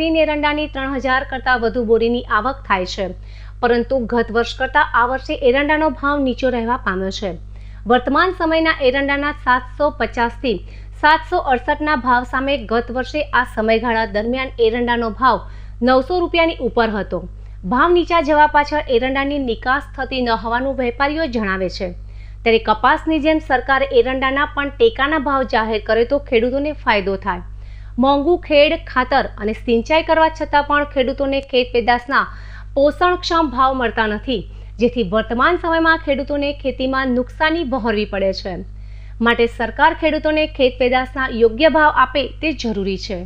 Green એરંડાની 3000 કરતાં વધુ બોરીની આવક થાય છે, પરંતુ ગત વર્ષ કરતાં આ વર્ષે એરંડાનો ભાવ નીચો રહેવા પામ્યો છે। વર્તમાન સમયના એરંડાના 750 થી 768ના ભાવ સામે ગત વર્ષે આ સમયગાળા દરમિયાન એરંડાનો ભાવ 900 રૂપિયાની ઉપર હતો। ભાવ નીચા જવા પાછળ એરંડાની નિકાસ થતી ન હોવાનું વેપારીઓ જણાવે છે। ત્યારે કપાસની જેમ સરકારે એરંડાના પણ ટેકાના ભાવ જાહેર કરે તો ખેડૂતોને ફાયદો થાય। મોંઘું ખેડ ખાતર અને સિંચાઈ કરવા છતાં પણ ખેડૂતોને ખેત પેદાશના પોષણક્ષમ ભાવ મળતા નથી, જેથી વર્તમાન સમયમાં ખેડૂતોને ખેતીમાં નુકસાની વહોરવી પડે છે। માટે સરકાર ખેડૂતોને ખેત પેદાશના યોગ્ય ભાવ આપે તે જરૂરી છે।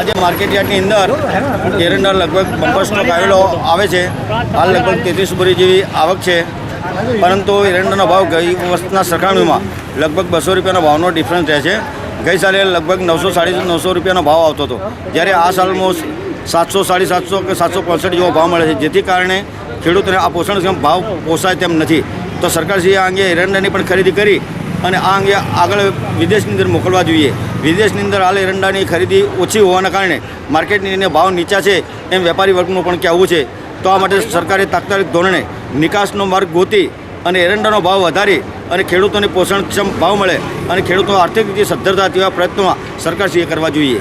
आज मार्केट यार्डनी अंदर एरंडा लगभग बंपर स्टॉक आवे छे। हाल लगभग 33 बोरी जेवी आवक है, परंतु एरंडानो भाव गई वर्षना सरखामणीमां लगभग 200 रुपयानो भावनो डिफरन्स रहे छे। गई साले लगभग 900 साढ़े 900 रुपयानो भाव आवतो हतो, ज्यारे आ सालमां 700 साढ़े 700 के 765 जेवो भाव मळे छे, जेथी कारणे खेडूतोने आ पोषणक्षम भाव पोसाय तेम नथी। तो सरकारश्रीए आ अंगे एरंडानी पण खरीदी करी અને આ અંગે આગળ વિદેશની અંદર મોકલવા જોઈએ। વિદેશની અંદર હાલ એરંડાની ખરીદી ઓછી હોવાના કારણે માર્કેટની અંદર ભાવ નીચા છે એમ વેપારી વર્ગનું પણ કહેવું છે। તો આ માટે સરકારે તાત્કાલિક ધોરણે નિકાસનો માર્ગ ગોતી અને એરંડાનો ભાવ વધારી અને ખેડૂતોને પોષણક્ષમ ભાવ મળે અને ખેડૂતો આર્થિક રીતે સદ્ધર થાય તેવા પ્રયત્નોમાં સરકારશ્રીએ કરવા જોઈએ।